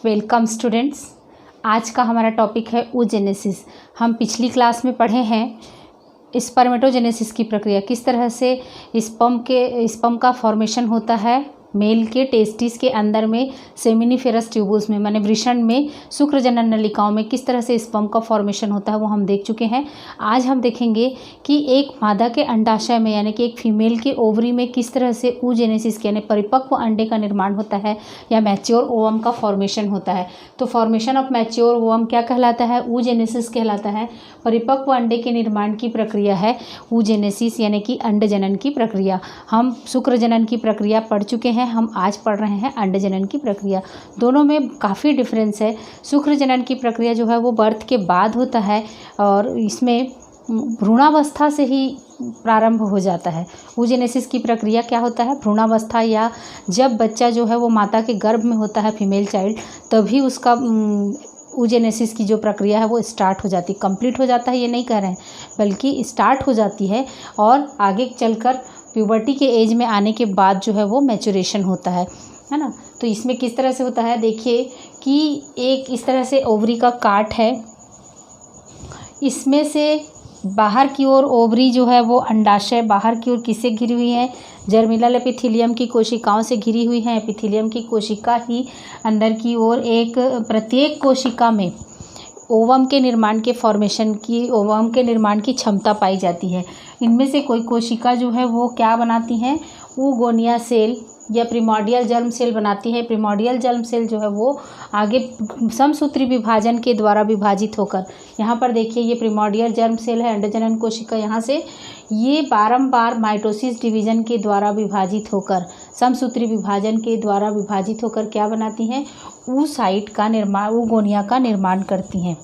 Welcome students. आज का हमारा टॉपिक है oogenesis। हम पिछली क्लास में पढ़े हैं स्पर्मेटोजेनेसिस की प्रक्रिया, किस तरह से स्पर्म का फॉर्मेशन होता है मेल के टेस्टिस के अंदर में सेमिनिफेरस ट्यूबुल्स में, माने वृषण में शुक्र जनन नलिकाओं में किस तरह से स्पर्म का फॉर्मेशन होता है, वो हम देख चुके हैं। आज हम देखेंगे कि एक मादा के अंडाशय में यानी कि एक फीमेल के ओवरी में किस तरह से oogenesis यानी परिपक्व अंडे का निर्माण होता है या मैच्योर ओवम का फॉर्मेशन होता है। तो फॉर्मेशन ऑफ मैच्योर ओवम क्या कहलाता है? oogenesis कहलाता है। परिपक्व अंडे के निर्माण की प्रक्रिया है oogenesis यानी कि अंड जनन की प्रक्रिया। हम शुक्र जनन की प्रक्रिया पढ़ चुके हैं, हम आज पढ़ रहे हैं अंड जनन की प्रक्रिया। दोनों में काफ़ी डिफरेंस है। शुक्र जनन की प्रक्रिया जो है वो बर्थ के बाद होता है और इसमें भ्रूणावस्था से ही प्रारंभ हो जाता है। oogenesis की प्रक्रिया क्या होता है? भ्रूणावस्था या जब बच्चा जो है वो माता के गर्भ में होता है, फीमेल चाइल्ड, तभी उसका oogenesis की जो प्रक्रिया है वो स्टार्ट हो जाती है। कंप्लीट हो जाता है ये नहीं कह रहे हैं, बल्कि स्टार्ट हो जाती है और आगे चलकर प्यूबर्टी के एज में आने के बाद जो है वो मैच्योरेशन होता है ना। तो इसमें किस तरह से होता है, देखिए कि एक इस तरह से ओवरी का काट है, इसमें से बाहर की ओर ओवरी जो है वो अंडाशय बाहर की ओर किससे घिरी हुई है? जर्मिनल एपिथेलियम की कोशिकाओं से घिरी हुई है। एपिथेलियम की कोशिका ही अंदर की ओर एक प्रत्येक कोशिका में ओवम के निर्माण की क्षमता पाई जाती है। इनमें से कोई कोशिका जो है वो क्या बनाती हैं? oogonia सेल या प्रिमोर्डियल जर्म सेल बनाती है। प्रिमोर्डियल जर्म सेल जो है वो आगे समसूत्री विभाजन के द्वारा विभाजित होकर, यहाँ पर देखिए ये प्रिमोर्डियल जर्म सेल है, अंडजनन कोशिका, यहाँ से ये बारंबार माइटोसिस डिवीजन के द्वारा विभाजित होकर, समसूत्री विभाजन के द्वारा विभाजित होकर क्या बनाती हैं? oogonia का निर्माण करती हैं।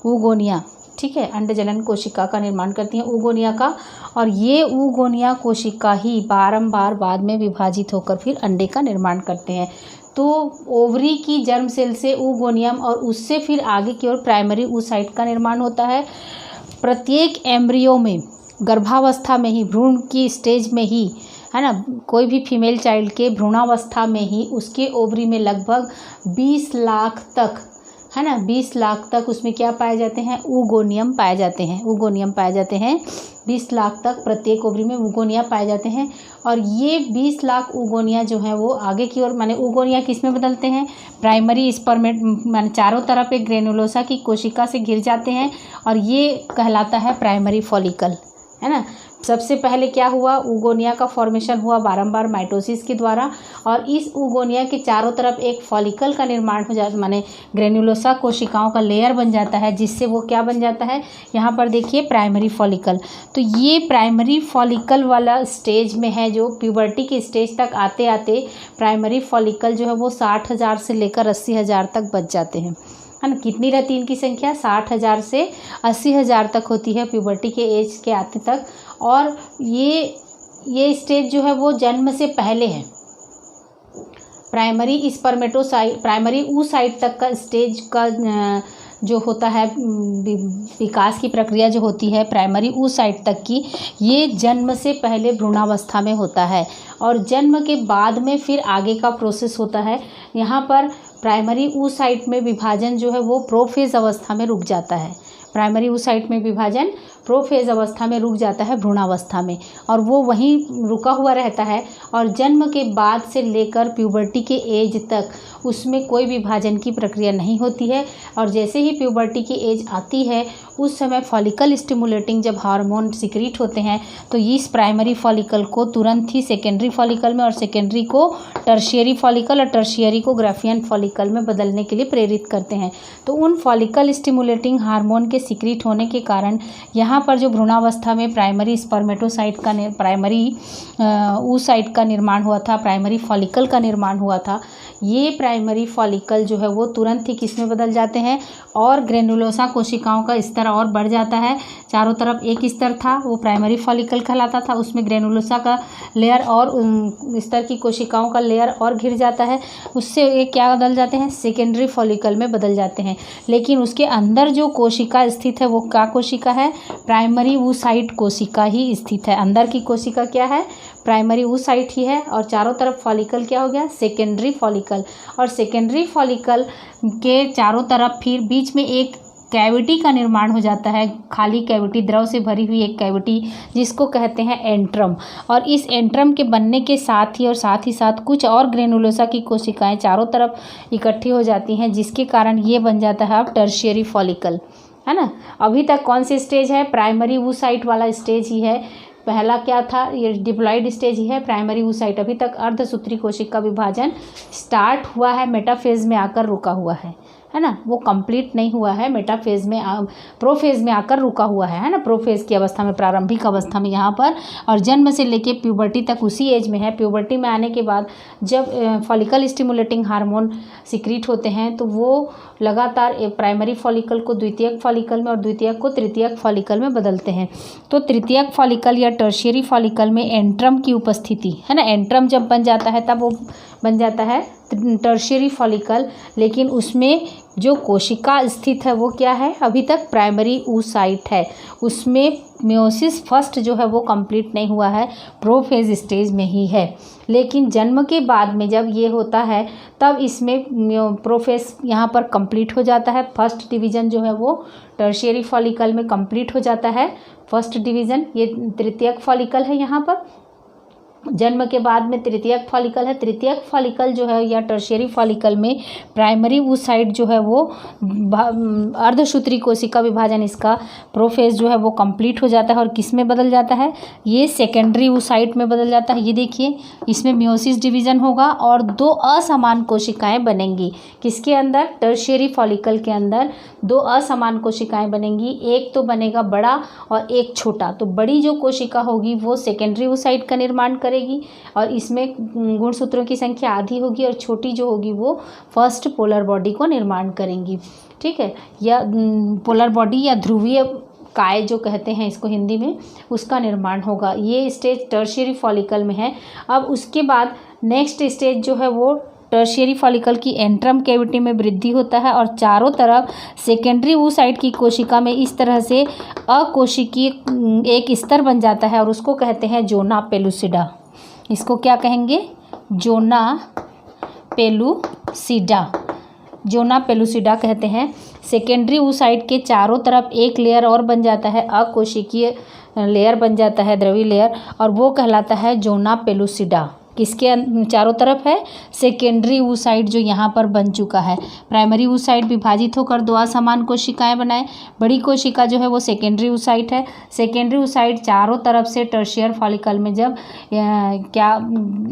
oogonia, ठीक है, अंडजनन कोशिका का निर्माण करती हैं oogonia का, और ये oogonia कोशिका ही बारंबार बाद में विभाजित होकर फिर अंडे का निर्माण करते हैं। तो ओवरी की जर्म सेल से oogonia और उससे फिर आगे की ओर प्राइमरी oocyte का निर्माण होता है। प्रत्येक एम्ब्रियो में गर्भावस्था में ही, भ्रूण की स्टेज में ही, है ना, कोई भी फीमेल चाइल्ड के भ्रूणावस्था में ही उसके ओवरी में लगभग 20 लाख तक, है ना, 20 लाख तक उसमें क्या पाए जाते हैं? oogonia पाए जाते हैं। oogonia पाए जाते हैं 20 लाख तक प्रत्येक ओवरी में oogonia पाए जाते हैं। और ये 20 लाख oogonia जो है वो आगे की ओर, माने oogonia किस में बदलते हैं? प्राइमरी स्पर्मेट, माने चारों तरफ एक ग्रेनुलोसा की कोशिका से घिर जाते हैं और ये कहलाता है प्राइमरी फॉलिकल, है ना। सबसे पहले क्या हुआ? oogonia का फॉर्मेशन हुआ बारंबार माइटोसिस के द्वारा, और इस oogonia के चारों तरफ एक फॉलिकल का निर्माण हो जाता, माने ग्रेनुलोसा कोशिकाओं का लेयर बन जाता है, जिससे वो क्या बन जाता है? यहाँ पर देखिए प्राइमरी फॉलिकल। तो ये प्राइमरी फॉलिकल वाला स्टेज में है, जो प्यूबर्टी के स्टेज तक आते आते प्राइमरी फॉलिकल जो है वो 60,000 से लेकर 80,000 तक बच जाते हैं, है ना। कितनी रहती है इनकी संख्या? 60,000 से 80,000 तक होती है प्यूबर्टी के एज के आते तक। और ये स्टेज जो है वो जन्म से पहले है। प्राइमरी oocyte तक का स्टेज का जो होता है विकास की प्रक्रिया जो होती है प्राइमरी oocyte तक की, ये जन्म से पहले भ्रूणावस्था में होता है और जन्म के बाद में फिर आगे का प्रोसेस होता है। यहाँ पर प्राइमरी oocyte में विभाजन जो है वो प्रोफेज अवस्था में रुक जाता है। प्राइमरी oocyte में विभाजन प्रोफेज अवस्था में रुक जाता है भ्रूणावस्था में, और वो वहीं रुका हुआ रहता है। और जन्म के बाद से लेकर प्यूबर्टी के एज तक उसमें कोई विभाजन की प्रक्रिया नहीं होती है। और जैसे ही प्यूबर्टी की एज आती है उस समय फॉलिकल स्टिमुलेटिंग जब हार्मोन सिक्रीट होते हैं तो इस प्राइमरी फॉलिकल को तुरंत ही सेकेंडरी फॉलिकल में, और सेकेंडरी को टर्शियरी फॉलिकल, और टर्शियरी को ग्राफियन फॉलिकल में बदलने के लिए प्रेरित करते हैं। तो उन फॉलिकल स्टिमुलेटिंग हार्मोन के सिक्रीट होने के कारण यहाँ पर जो भ्रूणावस्था में प्राइमरी oocyte का निर्माण हुआ था, प्राइमरी फॉलिकल का निर्माण हुआ था, ये प्राइमरी फॉलिकल जो है वो तुरंत ही किस में बदल जाते हैं? और ग्रेनुलोसा कोशिकाओं का स्तर और बढ़ जाता है। चारों तरफ एक स्तर था वो प्राइमरी फॉलिकल कहलाता था, उसमें ग्रेनुलोसा का लेयर और स्तर की कोशिकाओं का लेयर और घिर जाता है। उससे ये क्या बदल जाते हैं, सेकेंडरी फॉलिकल में बदल जाते हैं। लेकिन उसके अंदर जो कोशिका स्थित है वो क्या कोशिका है? प्राइमरी oocyte कोशिका ही स्थित है। अंदर की कोशिका क्या है? प्राइमरी oocyte ही है। और चारों तरफ फॉलिकल क्या हो गया? Secondary follicle. और सेकेंडरी फॉलिकल के चारों तरफ फिर बीच में एक कैविटी का निर्माण हो जाता है, खाली कैविटी, द्रव से भरी हुई एक कैविटी, जिसको कहते हैं एंट्रम। और इस एंट्रम के बनने के साथ ही साथ कुछ और ग्रेनुलोसा की कोशिकाएं चारों तरफ इकट्ठी हो जाती हैं, जिसके कारण ये बन जाता है अब टर्शियरी फॉलिकल, है ना। अभी तक कौन सी स्टेज है? प्राइमरी oocyte वाला स्टेज ही है। पहला क्या था? ये डिप्लॉइड स्टेज ही है, प्राइमरी oocyte। अभी तक अर्धसूत्री कोशिका विभाजन स्टार्ट हुआ है, मेटाफेज में आकर रुका हुआ है ना। वो कंप्लीट नहीं हुआ है, मेटाफेज में प्रोफेज में आकर रुका हुआ है ना। प्रोफेज की अवस्था में, प्रारंभिक अवस्था में यहाँ पर, और जन्म से लेके प्यूबर्टी तक उसी एज में है। प्यूबर्टी में आने के बाद जब फॉलिकल स्टिमुलेटिंग हार्मोन सिक्रीट होते हैं तो वो लगातार प्राइमरी फॉलिकल को द्वितीयक फॉलिकल में और द्वितीयक को तृतीयक फॉलिकल में बदलते हैं। तो तृतीयक फॉलिकल या टर्शियरी फॉलिकल में एंट्रम की उपस्थिति, है ना। एंट्रम जब बन जाता है तब वो बन जाता है टर्शियरी फॉलिकल। लेकिन उसमें जो कोशिका स्थित है वो क्या है? अभी तक प्राइमरी oocyte है। उसमें मियोसिस फर्स्ट जो है वो कंप्लीट नहीं हुआ है, प्रोफेज स्टेज में ही है। लेकिन जन्म के बाद में जब ये होता है तब इसमें प्रोफेज यहाँ पर कंप्लीट हो जाता है। फर्स्ट डिवीज़न जो है वो टर्शियरी फॉलिकल में कंप्लीट हो जाता है। फर्स्ट डिवीज़न ये तृतीयक फॉलिकल है, यहाँ पर जन्म के बाद में तृतीयक फॉलिकल है। तृतीयक फॉलिकल जो है या टर्शियरी फॉलिकल में प्राइमरी oocyte जो है वो अर्धसूत्री कोशिका विभाजन, इसका प्रोफेज जो है वो कंप्लीट हो जाता है। और किस में बदल जाता है? ये सेकेंडरी oocyte में बदल जाता है। ये देखिए, इसमें मियोसिस डिवीज़न होगा और दो असमान कोशिकाएं बनेंगी। किसके अंदर? टर्शियरी फॉलिकल के अंदर दो असमान कोशिकाएं बनेंगी। एक तो बनेगा बड़ा और एक छोटा। तो बड़ी जो कोशिका होगी वो सेकेंडरी oocyte का निर्माण करेगी और इसमें गुणसूत्रों की संख्या आधी होगी, और छोटी जो होगी वो फर्स्ट पोलर बॉडी को निर्माण करेंगी। ठीक है, या पोलर बॉडी या ध्रुवीय काय जो कहते हैं इसको हिंदी में, उसका निर्माण होगा। ये स्टेज टर्शियरी फॉलिकल में है। अब उसके बाद नेक्स्ट स्टेज जो है वो टर्शियरी फॉलिकल की एंट्रम कैविटी में वृद्धि होता है और चारों तरफ सेकेंडरी oocyte की कोशिका में इस तरह से अकोशिकीय एक स्तर बन जाता है और उसको कहते हैं जोना पेलुसिडा। इसको क्या कहेंगे? Zona pellucida. जोना पेलुसिडा कहते हैं। सेकेंडरी oocyte के चारों तरफ एक लेयर और बन जाता है, अकोशिकीय लेयर बन जाता है, द्रवी लेयर, और वो कहलाता है जोना पेलुसिडा। किसके चारों तरफ है? सेकेंडरी oocyte जो यहाँ पर बन चुका है। प्राइमरी oocyte विभाजित होकर दो असमान कोशिकाएं बनाए। बड़ी कोशिका जो है वो सेकेंडरी oocyte है। सेकेंडरी oocyte चारों तरफ से टर्शियर फॉलिकल में जब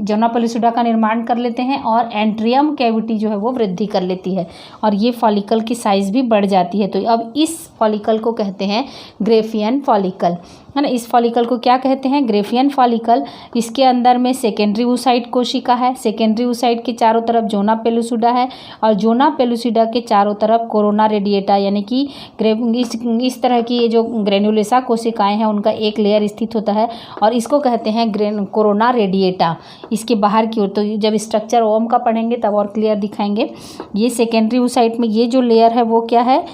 जोना पेलुसिडा का निर्माण कर लेते हैं और एंट्रियम कैविटी जो है वो वृद्धि कर लेती है और ये फॉलिकल की साइज भी बढ़ जाती है। तो अब इस फॉलिकल को कहते हैं ग्रेफियन फॉलिकल, है ना। इस फॉलिकल को क्या कहते हैं? Graafian follicle. इसके अंदर में सेकेंडरी oocyte कोशिका है। सेकेंडरी oocyte के चारों तरफ जोना पेलुसिडा है और जोना पेलुसिडा के चारों तरफ कोरोना रेडिएटा, यानी कि इस तरह की ये जो ग्रेनुलोसा कोशिकाएं हैं उनका एक लेयर स्थित होता है और इसको कहते हैं कोरोना रेडिएटा। इसके बाहर की ओर, तो जब स्ट्रक्चर ओम का पढ़ेंगे तब और क्लियर दिखाएंगे। ये सेकेंडरी oocyte में ये जो लेयर है वो क्या है?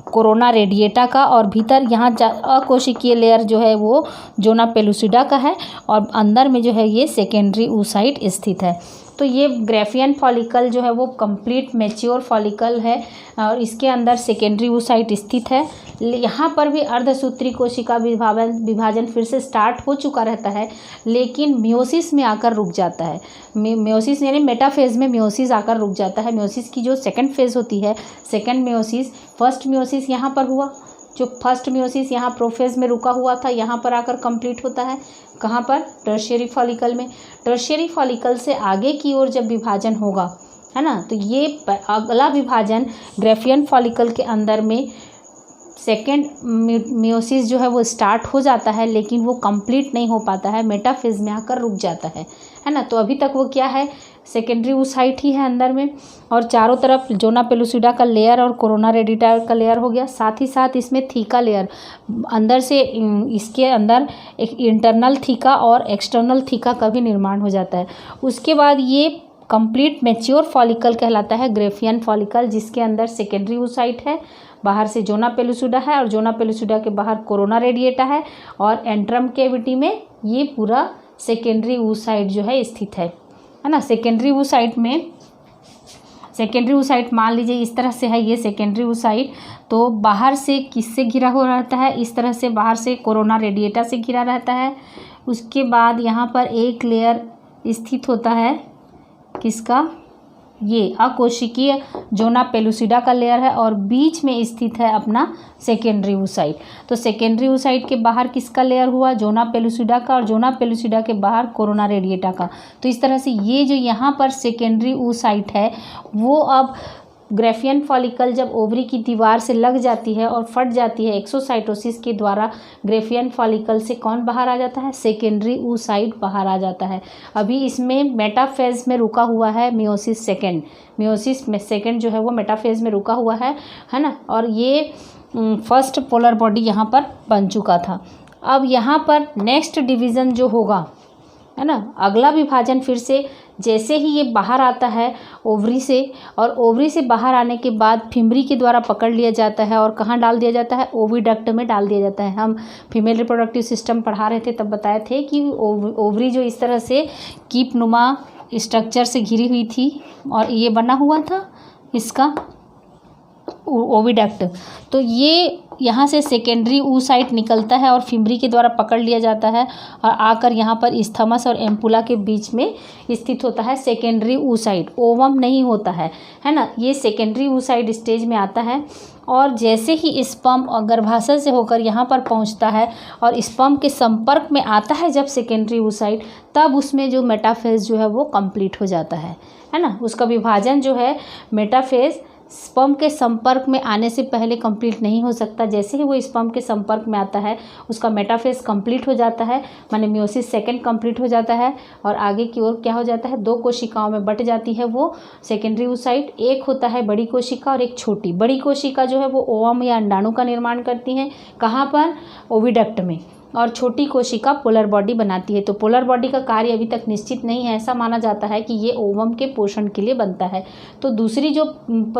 कोरोना रेडिएटा का, और भीतर यहाँ अकोशिकीय लेयर जो है वो जोना पेलुसिडा का है और अंदर में जो है ये सेकेंडरी oocyte स्थित है। तो ये ग्रेफियन फॉलिकल जो है वो कंप्लीट मैच्योर फॉलिकल है और इसके अंदर सेकेंडरी oocyte स्थित है। यहाँ पर भी अर्धसूत्री कोशिका विभाजन फिर से स्टार्ट हो चुका रहता है, लेकिन मियोसिस में आकर रुक जाता है। मियोसिस यानी मेटाफेज में मियोसिस आकर रुक जाता है। मियोसिस की जो सेकंड फेज होती है, सेकंड मियोसिस, फर्स्ट मियोसिस यहाँ पर हुआ, जो फर्स्ट मियोसिस यहाँ प्रोफेज में रुका हुआ था यहाँ पर आकर कंप्लीट होता है। कहाँ पर? टर्शियरी फॉलिकल में। टर्शियरी फॉलिकल से आगे की ओर जब विभाजन होगा, है ना, तो ये अगला विभाजन ग्रेफियन फॉलिकल के अंदर में सेकेंड मियोसिस जो है वो स्टार्ट हो जाता है, लेकिन वो कंप्लीट नहीं हो पाता है, मेटाफेज में आकर रुक जाता है ना। तो अभी तक वो क्या है? सेकेंडरी oocyte ही है अंदर में, और चारों तरफ जोना पेलुसिडा का लेयर और कोरोना रेडिएटा का लेयर हो गया। साथ ही साथ इसमें थीका लेयर अंदर से, इसके अंदर एक इंटरनल थीका और एक्सटर्नल थीका का भी निर्माण हो जाता है। उसके बाद ये कंप्लीट मैच्योर फॉलिकल कहलाता है ग्रेफियन फॉलिकल, जिसके अंदर सेकेंडरी oocyte है, बाहर से जोना पेलुसिडा है और जोना पेलुसिडा के बाहर कोरोना रेडिएटा है और एंट्रम कैविटी में ये पूरा सेकेंडरी oocyte जो है स्थित है ना। सेकेंडरी oocyte मान लीजिए इस तरह से है ये सेकेंडरी oocyte, तो बाहर से किससे घिरा हुआ रहता है, इस तरह से बाहर से कोरोना रेडिएटा से घिरा रहता है। उसके बाद यहाँ पर एक लेयर स्थित होता है किसका, ये अकोशिकीय जोना पेलुसिडा का लेयर है और बीच में स्थित है अपना सेकेंडरी oocyte। तो सेकेंडरी oocyte के बाहर किसका लेयर हुआ, जोना पेलुसिडा का, और जोना पेलुसिडा के बाहर कोरोना रेडिएटा का। तो इस तरह से ये जो यहाँ पर सेकेंडरी oocyte है वो अब ग्रेफियन फॉलिकल जब ओवरी की दीवार से लग जाती है और फट जाती है एक्सोसाइटोसिस के द्वारा, ग्रेफियन फॉलिकल से कौन बाहर आ जाता है, सेकेंडरी oocyte बाहर आ जाता है। अभी इसमें मेटाफेज में रुका हुआ है मियोसिस सेकेंड जो है वो मेटाफेज में रुका हुआ है ना। और ये फर्स्ट पोलर बॉडी यहाँ पर बन चुका था। अब यहाँ पर नेक्स्ट डिवीज़न जो होगा है ना, अगला विभाजन फिर से जैसे ही ये बाहर आता है ओवरी से, और ओवरी से बाहर आने के बाद फिमरी के द्वारा पकड़ लिया जाता है और कहाँ डाल दिया जाता है, ओविडक्ट में डाल दिया जाता है। हम फीमेल रिप्रोडक्टिव सिस्टम पढ़ा रहे थे तब बताए थे कि ओवरी जो इस तरह से कीप नुमा स्ट्रक्चर से घिरी हुई थी और ये बना हुआ था इसका ओविडक्ट। तो ये यहाँ से सेकेंडरी oocyte निकलता है और फिमरी के द्वारा पकड़ लिया जाता है और आकर यहाँ पर इस्थमस और एम्पुला के बीच में स्थित होता है सेकेंडरी oocyte। ओवम नहीं होता है ना, ये सेकेंडरी oocyte स्टेज में आता है। और जैसे ही स्पर्म गर्भाशय से होकर यहाँ पर पहुँचता है और स्पर्म के संपर्क में आता है जब सेकेंडरी oocyte, तब उसमें जो मेटाफेज जो है वो कंप्लीट हो जाता है ना। उसका विभाजन जो है मेटाफेज स्पर्म के संपर्क में आने से पहले कंप्लीट नहीं हो सकता। जैसे ही वो स्पर्म के संपर्क में आता है उसका मेटाफेज कंप्लीट हो जाता है, माने मियोसिस सेकंड कंप्लीट हो जाता है और आगे की ओर क्या हो जाता है, दो कोशिकाओं में बट जाती है वो सेकेंडरी oocyte। एक होता है बड़ी कोशिका और एक छोटी। बड़ी कोशिका जो है वो ओवम या अंडाणु का निर्माण करती हैं, कहाँ पर, ओविडक्ट में, और छोटी कोशिका पोलर बॉडी बनाती है। तो पोलर बॉडी का कार्य अभी तक निश्चित नहीं है, ऐसा माना जाता है कि ये ओवम के पोषण के लिए बनता है। तो दूसरी जो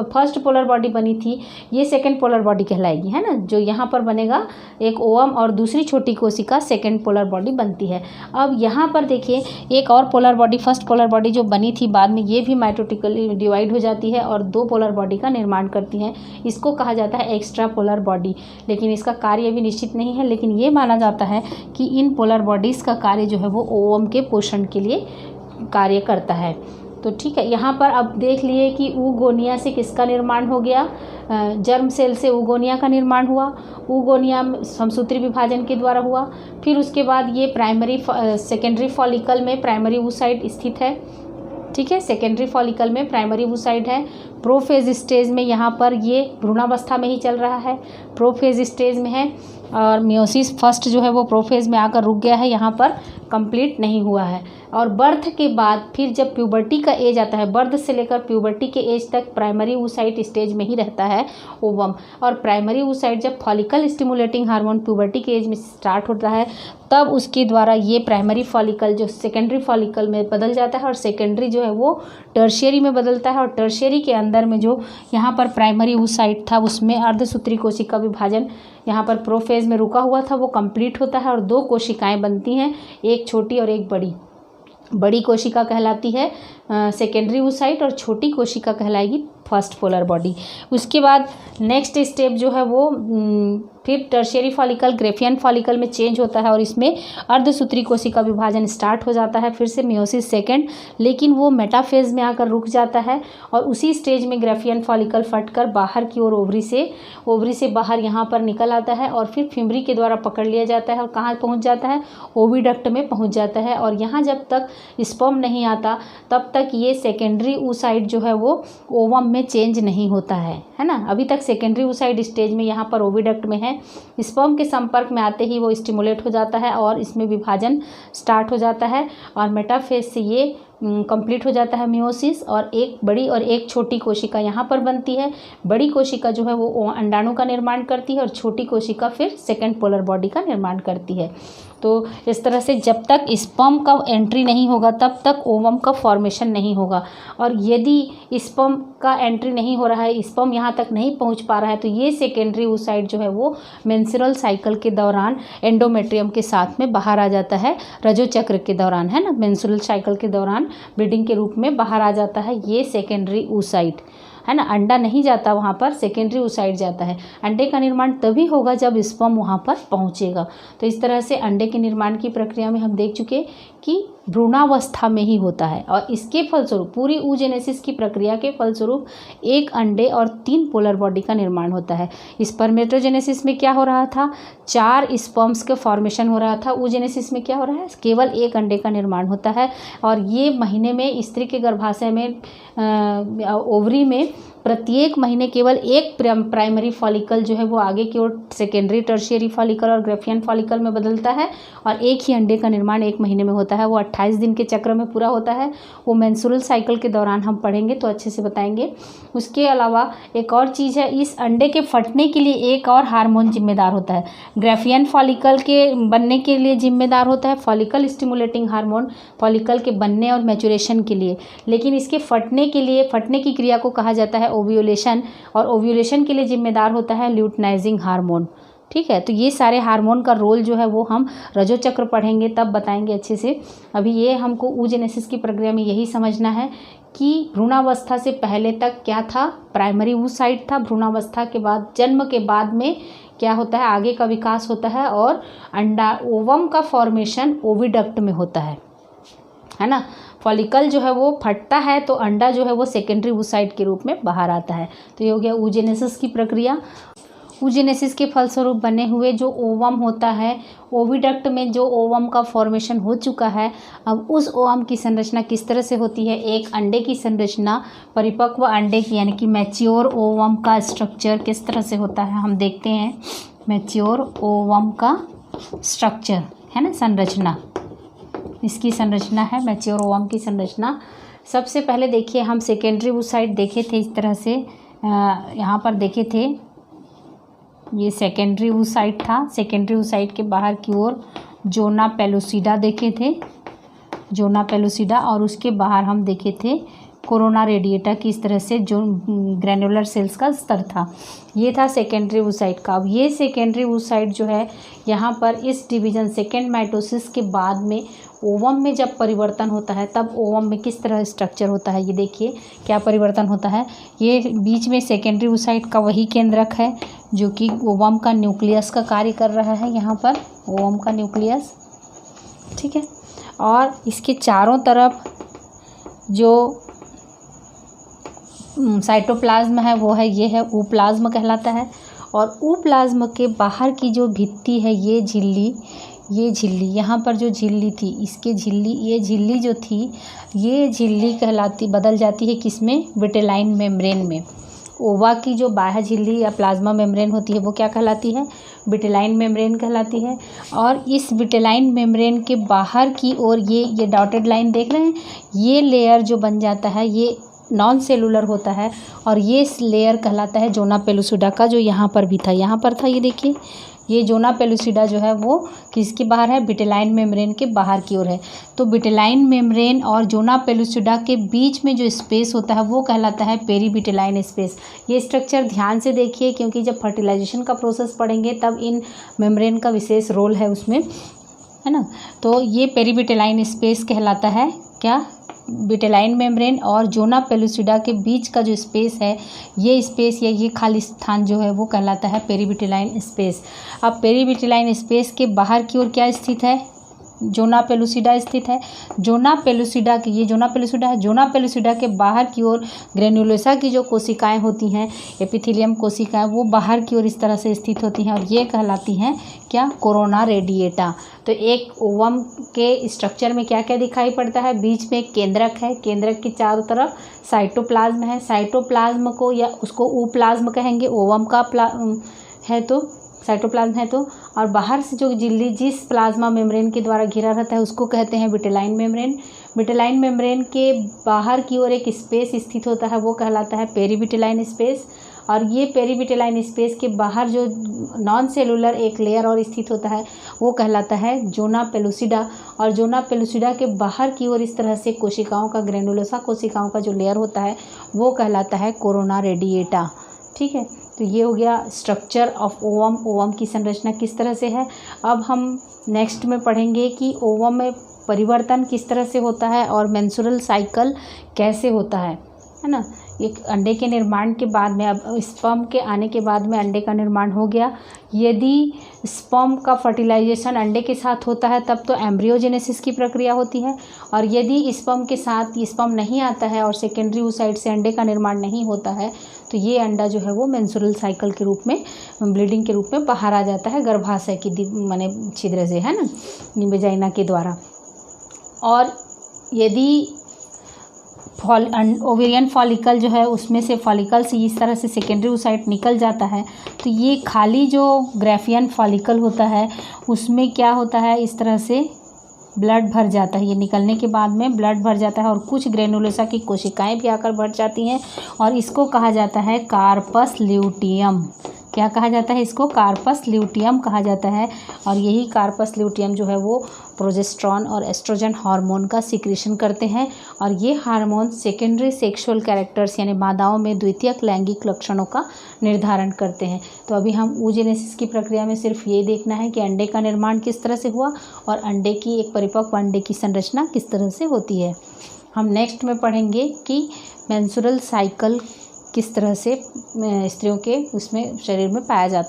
फर्स्ट पोलर बॉडी बनी थी ये सेकंड पोलर बॉडी कहलाएगी, है ना, जो यहाँ पर बनेगा एक ओवम और दूसरी छोटी कोशिका सेकंड पोलर बॉडी बनती है। अब यहाँ पर देखिए एक और polar body, first polar body जो बनी थी बाद में, ये भी माइटोटिकली डिवाइड हो जाती है और दो पोलर बॉडी का निर्माण करती हैं। इसको कहा जाता है एक्स्ट्रा पोलर बॉडी, लेकिन इसका कार्य अभी निश्चित नहीं है। लेकिन ये माना जाता है कि इन पोलर बॉडीज़ का कार्य जो है वो ओवम के पोषण के लिए कार्य करता है। तो ठीक है, यहाँ पर अब देख लिए कि ऊगोनिया से किसका निर्माण हो गया, जर्म सेल से ऊगोनिया का निर्माण हुआ। ऊगोनिया समसूत्री विभाजन के द्वारा हुआ। फिर उसके बाद ये सेकेंडरी फॉलिकल में प्राइमरी oocyte स्थित है। ठीक है, सेकेंडरी फॉलिकल में प्राइमरी oocyte है। प्रोफेज स्टेज में यहाँ पर ये भ्रूणावस्था में ही चल रहा है, प्रोफेज स्टेज में है। और मियोसिस फर्स्ट जो है वो प्रोफेज में आकर रुक गया है, यहाँ पर कंप्लीट नहीं हुआ है। और बर्थ के बाद फिर जब प्यूबर्टी का एज आता है, बर्थ से लेकर प्यूबर्टी के एज तक प्राइमरी oocyte स्टेज में ही रहता है ओवम। और प्राइमरी oocyte जब फॉलिकल स्टिमुलेटिंग हार्मोन प्यूबर्टी के एज में स्टार्ट होता है तब उसके द्वारा ये प्राइमरी फॉलिकल जो सेकेंडरी फॉलिकल में बदल जाता है और सेकेंडरी जो है वो टर्शियरी में बदलता है। और टर्शियरी के अंदर में जो यहाँ पर प्राइमरी oocyte था उसमें अर्धसूत्री कोशिका विभाजन यहाँ पर प्रोफेज में रुका हुआ था वो कंप्लीट होता है और दो कोशिकाएं बनती हैं, एक छोटी और एक बड़ी। बड़ी कोशिका कहलाती है सेकेंडरी oocyte और छोटी कोशिका कहलाएगी फर्स्ट पोलर बॉडी। उसके बाद नेक्स्ट स्टेप जो है वो फिर टर्शियरी फॉलिकल ग्रेफियन फॉलिकल में चेंज होता है और इसमें अर्धसूत्री कोशिका विभाजन स्टार्ट हो जाता है, फिर से मियोसिस सेकंड, लेकिन वो मेटाफेज में आकर रुक जाता है। और उसी स्टेज में ग्रेफियन फॉलिकल फटकर बाहर की ओर ओवरी से बाहर यहाँ पर निकल आता है और फिर फिमरी के द्वारा पकड़ लिया जाता है और कहाँ पहुँच जाता है, ओविडक्ट में पहुँच जाता है। और यहाँ जब तक स्पर्म नहीं आता तब तक ये सेकेंडरी oocyte जो है वो ओवम में चेंज नहीं होता है ना। अभी तक सेकेंडरी oocyte स्टेज में यहाँ पर ओविडक्ट में है। स्पर्म के संपर्क में आते ही वो स्टिमुलेट हो जाता है और इसमें विभाजन स्टार्ट हो जाता है और मेटाफेज से ये कंप्लीट हो जाता है मियोसिस। और एक बड़ी और एक छोटी कोशिका यहाँ पर बनती है। बड़ी कोशिका जो है वो अंडाणु का निर्माण करती है और छोटी कोशिका फिर सेकेंड पोलर बॉडी का निर्माण करती है। तो इस तरह से जब तक स्पर्म का एंट्री नहीं होगा तब तक ओवम का फॉर्मेशन नहीं होगा। और यदि स्पर्म का एंट्री नहीं हो रहा है, स्पर्म यहाँ तक नहीं पहुँच पा रहा है, तो ये सेकेंडरी oocyte जो है वो मेंस्ट्रुअल साइकिल के दौरान एंडोमेट्रियम के साथ में बाहर आ जाता है, रजो चक्र के दौरान, है ना, मेंस्ट्रुअल साइकिल के दौरान ब्रीडिंग के रूप में बाहर आ जाता है ये सेकेंडरी oocyte, है ना। अंडा नहीं जाता वहाँ पर, सेकेंडरी oocyte जाता है। अंडे का निर्माण तभी होगा जब स्पर्म वहाँ पर पहुँचेगा। तो इस तरह से अंडे के निर्माण की प्रक्रिया में हम देख चुके कि भ्रूणावस्था में ही होता है, और इसके फलस्वरूप पूरी oogenesis की प्रक्रिया के फलस्वरूप एक अंडे और 3 पोलर बॉडी का निर्माण होता है। स्पर्मेटोजेनेसिस में क्या हो रहा था, 4 स्पर्म्स के फॉर्मेशन हो रहा था। oogenesis में क्या हो रहा है, केवल एक अंडे का निर्माण होता है। और ये महीने में स्त्री के गर्भाशय में ओवरी में प्रत्येक महीने केवल एक प्राइमरी फॉलिकल जो है वो आगे की ओर सेकेंडरी टर्शियरी फॉलिकल और ग्रेफियन फॉलिकल में बदलता है, और एक ही अंडे का निर्माण एक महीने में होता है। वो 28 दिन के चक्र में पूरा होता है। वो मेंस्ट्रुअल साइकिल के दौरान हम पढ़ेंगे तो अच्छे से बताएंगे। उसके अलावा एक और चीज़ है, इस अंडे के फटने के लिए एक और हार्मोन जिम्मेदार होता है। ग्रेफियन फॉलिकल के बनने के लिए जिम्मेदार होता है फॉलिकल स्टिमुलेटिंग हार्मोन, फॉलिकल के बनने और मैचुरेशन के लिए। लेकिन इसके फटने के लिए, फटने की क्रिया को कहा जाता है ओव्यूलेशन, और ओव्यूलेशन के लिए जिम्मेदार होता है ल्यूटनाइजिंग हार्मोन। ठीक है, तो ये सारे हार्मोन का रोल जो है वो हम रजो चक्र पढ़ेंगे तब बताएंगे अच्छे से। अभी ये हमको oogenesis की प्रक्रिया में यही समझना है कि भ्रूणावस्था से पहले तक क्या था, प्राइमरी oocyte था। भ्रूणावस्था के बाद, जन्म के बाद में क्या होता है, आगे का विकास होता है, और अंडा ओवम का फॉर्मेशन ओविडक्ट में होता है ना। फॉलिकल जो है वो फटता है तो अंडा जो है वो सेकेंडरी oocyte के रूप में बाहर आता है। तो ये हो गया oogenesis की प्रक्रिया। oogenesis के फलस्वरूप बने हुए जो ओवम होता है, ओविडक्ट में जो ओवम का फॉर्मेशन हो चुका है, अब उस ओवम की संरचना किस तरह से होती है, एक अंडे की संरचना, परिपक्व अंडे की यानी कि मैच्योर ओवम का स्ट्रक्चर किस तरह से होता है हम देखते हैं। मैच्योर ओवम का स्ट्रक्चर है ना, संरचना, इसकी संरचना है मैच्योर ओवम की संरचना। सबसे पहले देखिए हम सेकेंडरी oocyte देखे थे, इस तरह से यहाँ पर देखे थे, ये सेकेंडरी oocyte था। सेकेंडरी oocyte के बाहर की ओर जोना पेलुसिडा देखे थे, जोना पेलुसिडा, और उसके बाहर हम देखे थे कोरोना रेडिएटा की इस तरह से जो ग्रैनुलर सेल्स का स्तर था। ये था सेकेंडरी oocyte का। अब ये सेकेंडरी oocyte जो है यहाँ पर इस डिवीज़न सेकेंड माइटोसिस के बाद में ओवम में जब परिवर्तन होता है तब ओवम में किस तरह स्ट्रक्चर होता है, ये देखिए क्या परिवर्तन होता है। ये बीच में सेकेंडरी oocyte का वही केंद्रक है जो कि ओवम का न्यूक्लियस का कार्य कर रहा है, यहाँ पर ओवम का न्यूक्लियस, ठीक है। और इसके चारों तरफ जो साइटोप्लाज्म है वो है, ये है ऊप्लाज्म कहलाता है। और ऊप्लाज्म के बाहर की जो भित्ति है, ये झिल्ली, ये झिल्ली, यहाँ पर जो झिल्ली थी, इसके झिल्ली, ये झिल्ली जो थी, ये झिल्ली कहलाती, बदल जाती है किसमें, विटेलाइन मेम्ब्रेन में। ओवा की जो बाह्य झिल्ली या प्लाज्मा मेम्ब्रेन होती है वो क्या कहलाती है, विटेलाइन मेम्ब्रेन कहलाती है। और इस विटेलाइन मेम्ब्रेन के बाहर की ओर ये डॉटेड लाइन देख रहे हैं, ये लेयर जो बन जाता है ये नॉन सेलुलर होता है, और ये लेयर कहलाता है जोना पेलुसिडा का, जो यहाँ पर भी था, यहाँ पर था, ये देखिए, ये जोना पेलुसिडा जो है वो किसके बाहर है, विटेलाइन मेम्ब्रेन के बाहर की ओर है। तो विटेलाइन मेम्ब्रेन और जोना पेलुसिडा के बीच में जो स्पेस होता है वो कहलाता है पेरीविटेलाइन स्पेस। ये स्ट्रक्चर ध्यान से देखिए क्योंकि जब फर्टिलाइजेशन का प्रोसेस पढ़ेंगे तब इन मेम्ब्रेन का विशेष रोल है उसमें, है ना। तो ये पेरीविटेलाइन स्पेस कहलाता है क्या, विटेलाइन मेम्ब्रेन और जोना पेलुसिडा के बीच का जो स्पेस है, ये स्पेस या ये खाली स्थान जो है वो कहलाता है पेरीविटेलाइन स्पेस। अब पेरीविटेलाइन स्पेस के बाहर की ओर क्या स्थित है, जोना पेलुसिडा स्थित है। जोना पेलुसिडा की, ये जोना पेलुसिडा है, जोना पेलुसिडा के बाहर की ओर ग्रेनुलोसा की जो कोशिकाएं होती हैं, एपिथेलियम कोशिकाएं, वो बाहर की ओर इस तरह से स्थित होती हैं और ये कहलाती हैं क्या, कोरोना रेडिएटा। तो एक ओवम के स्ट्रक्चर में क्या क्या दिखाई पड़ता है, बीच में एक केंद्रक है, केंद्रक के चारों तरफ साइटोप्लाज्म है, साइटोप्लाज्म को या उसको ऊप्लाज्म कहेंगे, ओवम का है तो साइटोप्लाज्म है तो, और बाहर से जो झिल्ली जिस प्लाज्मा मेम्ब्रेन के द्वारा घिरा रहता है उसको कहते हैं विटेलाइन मेम्ब्रेन। विटेलाइन मेम्ब्रेन के बाहर की ओर एक स्पेस स्थित होता है वो कहलाता है पेरीविटेलाइन स्पेस, और ये पेरीविटेलाइन स्पेस के बाहर जो नॉन सेलुलर एक लेयर और स्थित होता है वो कहलाता है जोना पेलुसिडा। और जोना पेलुसिडा के बाहर की ओर इस तरह से कोशिकाओं का, ग्रेनुलोसा कोशिकाओं का जो लेयर होता है वो कहलाता है कोरोना रेडिएटा। ठीक है, तो ये हो गया स्ट्रक्चर ऑफ ओवम। ओवम की संरचना किस तरह से है। अब हम नेक्स्ट में पढ़ेंगे कि ओवम में परिवर्तन किस तरह से होता है और मेंस्ट्रुअल साइकिल कैसे होता है ना। एक अंडे के निर्माण के बाद में, अब स्पर्म के आने के बाद में अंडे का निर्माण हो गया। यदि स्पर्म का फर्टिलाइजेशन अंडे के साथ होता है तब तो एम्ब्रियोजेनेसिस की प्रक्रिया होती है, और यदि स्पर्म के साथ स्पर्म नहीं आता है और सेकेंडरी oocyte से अंडे का निर्माण नहीं होता है तो ये अंडा जो है वो मेंस्ट्रुअल साइकिल के रूप में, ब्लीडिंग के रूप में बाहर आ जाता है गर्भाशय की माने छिद्र से, है ना, वेजाइना के द्वारा। और यदि ओवेरियन फॉलिकल जो है उसमें से फॉलिकल से इस तरह से सेकेंडरी oocyte निकल जाता है तो ये खाली जो ग्राफियन फॉलिकल होता है उसमें क्या होता है, इस तरह से ब्लड भर जाता है। ये निकलने के बाद में ब्लड भर जाता है और कुछ ग्रेनुलोसा की कोशिकाएं भी आकर भर जाती हैं और इसको कहा जाता है कार्पस ल्यूटियम। क्या कहा जाता है इसको? कार्पस ल्यूटियम कहा जाता है। और यही कार्पस ल्यूटियम जो है वो प्रोजेस्टेरॉन और एस्ट्रोजन हार्मोन का सिक्रीशन करते हैं और ये हार्मोन सेकेंडरी सेक्सुअल कैरेक्टर्स यानी मादाओं में द्वितीयक लैंगिक लक्षणों का निर्धारण करते हैं। तो अभी हम oogenesis की प्रक्रिया में सिर्फ ये देखना है कि अंडे का निर्माण किस तरह से हुआ और अंडे की, एक परिपक्व अंडे की संरचना किस तरह से होती है। हम नेक्स्ट में पढ़ेंगे कि मेंस्ट्रुअल साइकिल किस तरह से स्त्रियों के उसमें शरीर में पाया जाता है।